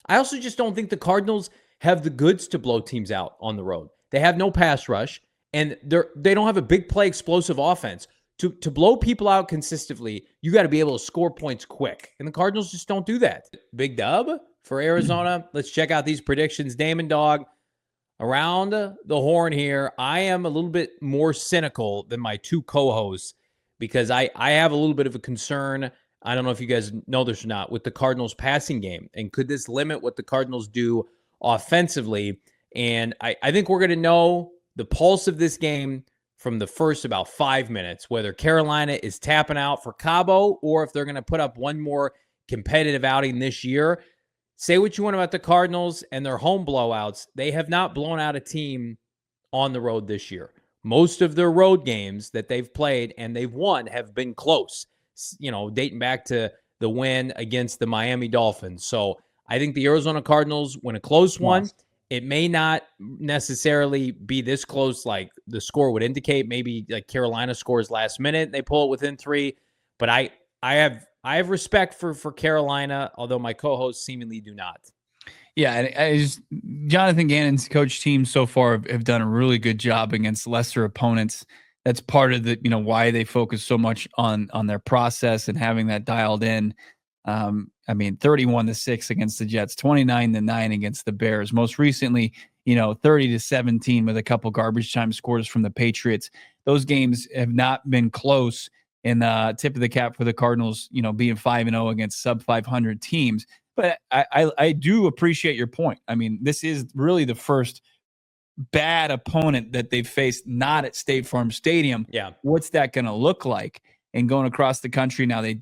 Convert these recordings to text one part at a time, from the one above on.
I also just don't think the Cardinals have the goods to blow teams out on the road. They have no pass rush, and they don't have a big play explosive offense. To blow people out consistently, you got to be able to score points quick. And the Cardinals just don't do that. Big dub for Arizona. Let's check out these predictions. Damon Dog, around the horn here. I am a little bit more cynical than my two co-hosts because I have a little bit of a concern. I don't know if you guys know this or not, with the Cardinals passing game. And could this limit what the Cardinals do offensively? And I think we're going to know the pulse of this game from the first about 5 minutes, whether Carolina is tapping out for Cabo or if they're going to put up one more competitive outing this year. Say what you want about the Cardinals and their home blowouts. They have not blown out a team on the road this year. Most of their road games that they've played and they've won have been close, dating back to the win against the Miami Dolphins. So I think the Arizona Cardinals win a close one. It may not necessarily be this close like the score would indicate. Maybe like Carolina scores last minute, they pull it within 3. But I have respect for Carolina, although my co-hosts seemingly do not. Yeah, Jonathan Gannon's coach team so far have done a really good job against lesser opponents. That's part of the why they focus so much on their process and having that dialed in. 31-6 against the Jets, 29-9 against the Bears. Most recently, 30-17 with a couple garbage time scores from the Patriots. Those games have not been close. And tip of the cap for the Cardinals, being 5-0 against sub 500 teams. But I do appreciate your point. I mean, this is really the first bad opponent that they've faced not at State Farm Stadium. Yeah. What's that going to look like? And going across the country now, I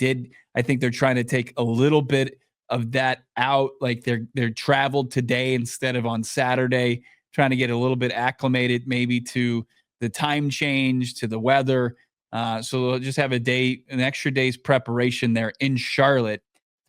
think they're trying to take a little bit of that out. Like they're traveled today instead of on Saturday, trying to get a little bit acclimated maybe to the time change, to the weather. So they'll just have an extra day's preparation there in Charlotte.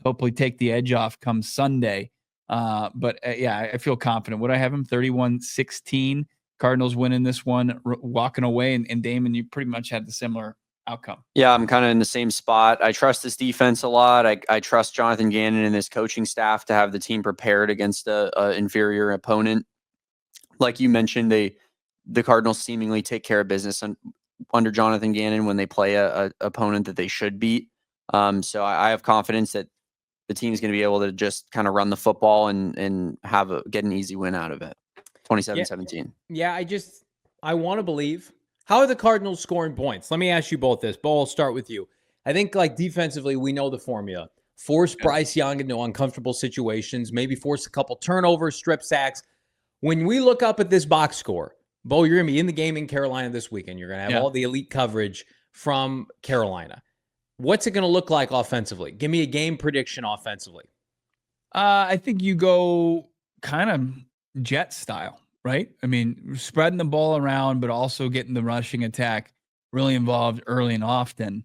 Hopefully take the edge off come Sunday. But I feel confident. Would I have him 31-16? Cardinals winning this one, walking away. And Damon, you pretty much had the similar outcome. Yeah, I'm kind of in the same spot. I trust this defense a lot. I trust Jonathan Gannon and his coaching staff to have the team prepared against a inferior opponent. Like you mentioned, the Cardinals seemingly take care of business under Jonathan Gannon when they play a opponent that they should beat. So I have confidence that the team's going to be able to just kind of run the football and get an easy win out of it. 27-17. Yeah, I want to believe. How are the Cardinals scoring points? Let me ask you both this. Bo, I'll start with you. I think like defensively, we know the formula. Force Bryce Young into uncomfortable situations, maybe force a couple turnovers, strip sacks. When we look up at this box score, Bo, you're going to be in the game in Carolina this weekend. You're going to have all the elite coverage from Carolina. What's it going to look like offensively? Give me a game prediction offensively. I think you go kind of Jet style, right? I mean, spreading the ball around, but also getting the rushing attack really involved early and often.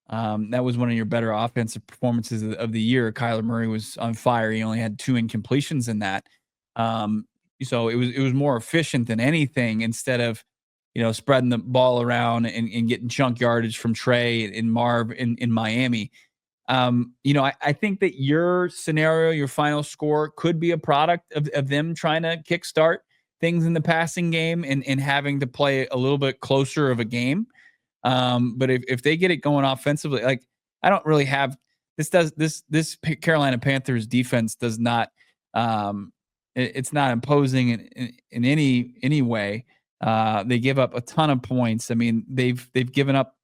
That was one of your better offensive performances of the year. Kyler Murray was on fire. He only had 2 incompletions in that. So it was more efficient than anything instead of, spreading the ball around and getting chunk yardage from Trey and Marv in Miami. I think that your scenario, your final score could be a product of them trying to kickstart things in the passing game and having to play a little bit closer of a game. But if they get it going offensively, like I don't really have this Carolina Panthers defense does not, it's not imposing in any way. They give up a ton of points. I mean, they've given up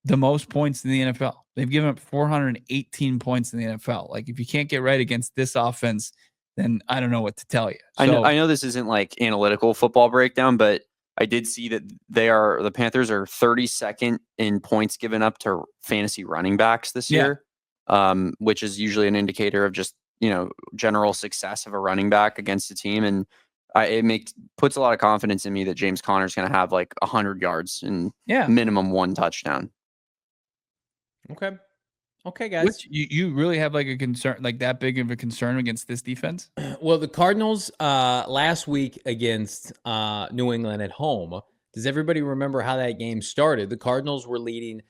the most points in the NFL. They've given up 418 points in the NFL. Like if you can't get right against this offense, then I don't know what to tell you. So, I know this isn't like analytical football breakdown, but I did see that the Panthers are 32nd in points given up to fantasy running backs this year, which is usually an indicator of just, general success of a running back against a team. And it puts a lot of confidence in me that James Conner is going to have like 100 yards and minimum 1 touchdown. Okay, guys. You really have like a concern, like that big of a concern against this defense? Well, the Cardinals last week against New England at home. Does everybody remember how that game started? The Cardinals were leading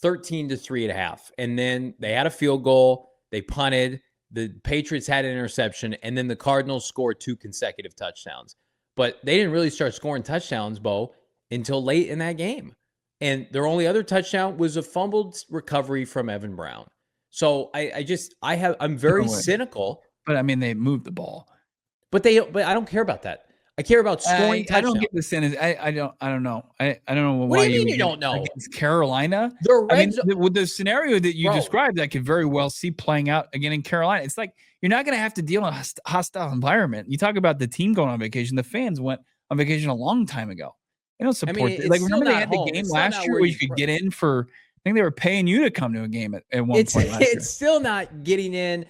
13-3.5, and then they had a field goal. They punted. The Patriots had an interception, and then the Cardinals scored 2 consecutive touchdowns. But they didn't really start scoring touchdowns, Bo, until late in that game. And their only other touchdown was a fumbled recovery from Evan Brown. So I'm very cynical. But I mean, they moved the ball. But I don't care about that. I care about scoring touchdowns. I don't get the sense. I don't know. I don't know what why do you mean you don't know? Against Carolina. With the scenario that you described, I could very well see playing out again in Carolina. It's like you're not going to have to deal in a hostile environment. You talk about the team going on vacation. The fans went on vacation a long time ago. They don't support it. Like, remember they had the game last year where you could get in for, I think they were paying you to come to a game at one point last year. It's still not getting in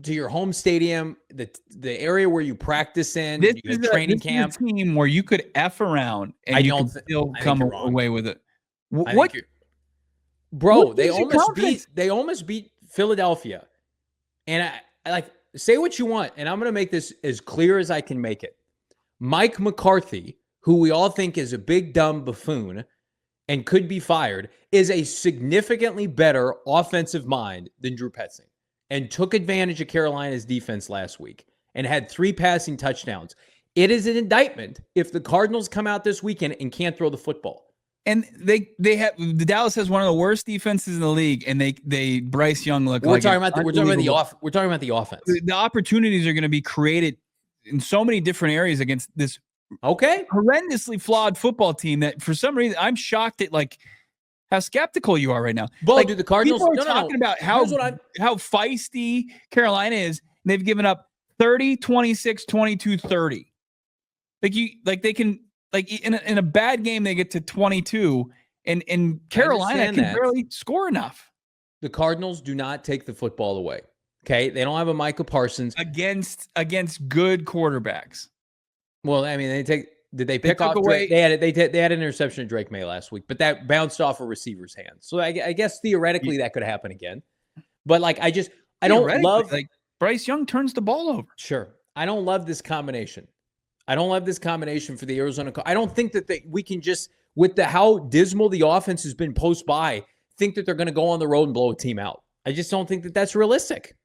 to your home stadium, the area where you practice in, this you have training camp. Is a team where you could F around and you can still come away with it. What? Bro, they almost beat Philadelphia. And I say what you want, and I'm going to make this as clear as I can make it. Mike McCarthy, who we all think is a big dumb buffoon and could be fired, is a significantly better offensive mind than Drew Petzing, and took advantage of Carolina's defense last week and had 3 passing touchdowns. It is an indictment if the Cardinals come out this weekend and can't throw the football. And the Dallas has one of the worst defenses in the league, and they Bryce Young look. We're talking about the offense. The opportunities are going to be created in so many different areas against this horrendously flawed football team that for some reason I'm shocked at how skeptical you are right now. Bo, do the Cardinals people are talking about how feisty Carolina is, and they've given up 30, 26, 22, 30. They can in a bad game they get to 22, and Carolina can barely score enough. The Cardinals do not take the football away. Okay, they don't have a Micah Parsons against good quarterbacks. Well, I mean, Did they pick off Drake? They had an interception of Drake May last week, but that bounced off a receiver's hand. So I guess theoretically that could happen again. But I don't love Bryce Young turns the ball over. Sure, I don't love this combination. I don't love this combination for the Arizona. I don't think that we can just, with how dismal the offense has been post bye, think that they're going to go on the road and blow a team out. I just don't think that that's realistic.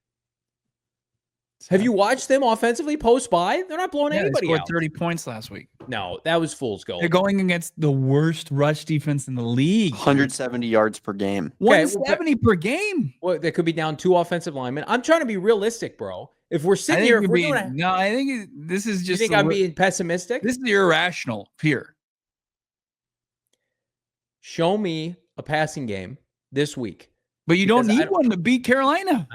Have you watched them offensively post bye? They're not blowing anybody they scored out. 30 points last week. No, that was fool's gold. They're going against the worst rush defense in the league. 170 yards per game. 170 per game. Well, they could be down 2 offensive linemen. I'm trying to be realistic, bro. If we're sitting here, I think this is just. You think I'm being pessimistic? This is irrational fear. Show me a passing game this week. But you don't need one to beat Carolina.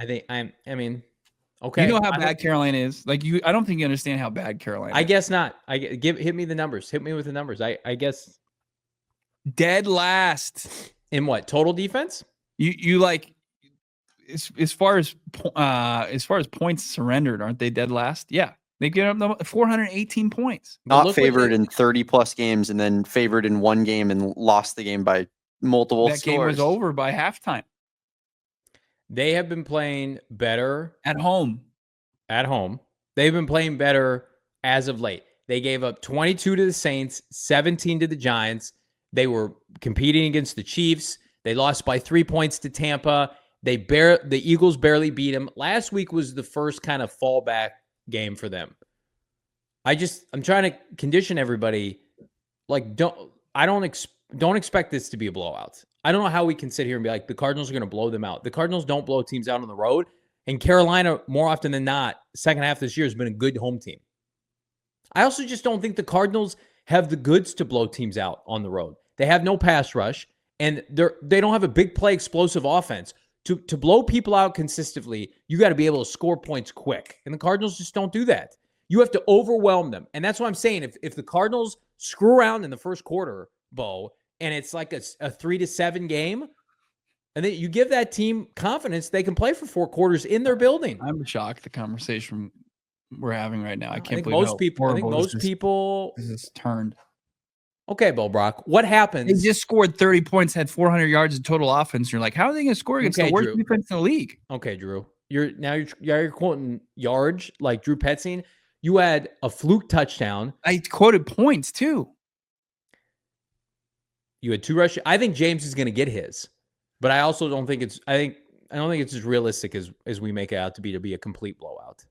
Okay. You know how bad Carolina is? I don't think you understand how bad Carolina is. I guess not. Hit me the numbers. Hit me with the numbers. I guess dead last. In what? Total defense? As far as points surrendered, aren't they dead last? Yeah. They get up 418 points. Not favored in 30 plus games, and then favored in 1 game and lost the game by multiple scores. That game was over by halftime. They have been playing better at home. They've been playing better as of late. They gave up 22 to the Saints, 17 to the Giants. They were competing against the Chiefs. They lost by 3 points to Tampa. The Eagles barely beat them. Last week was the first kind of fallback game for them. I'm trying to condition everybody. Don't expect this to be a blowout. I don't know how we can sit here and be like, the Cardinals are going to blow them out. The Cardinals don't blow teams out on the road. And Carolina, more often than not, second half this year has been a good home team. I also just don't think the Cardinals have the goods to blow teams out on the road. They have no pass rush, and they don't have a big play explosive offense. To blow people out consistently, you got to be able to score points quick. And the Cardinals just don't do that. You have to overwhelm them. And that's what I'm saying. If the Cardinals screw around in the first quarter, Bo, and it's like a 3-7 game, and then you give that team confidence they can play for 4 quarters in their building. I'm shocked the conversation we're having right now. I think most people this is turned. Okay, Bo Brock, what happens? They just scored 30 points, had 400 yards of total offense. And you're like, how are they going to score against the worst defense in the league? Okay, Drew. You're quoting yards like Drew Petzing. You had a fluke touchdown. I quoted points too. You had 2 rushes. I think James is going to get his, but I also don't think I I don't think it's as realistic as we make it out to be a complete blowout.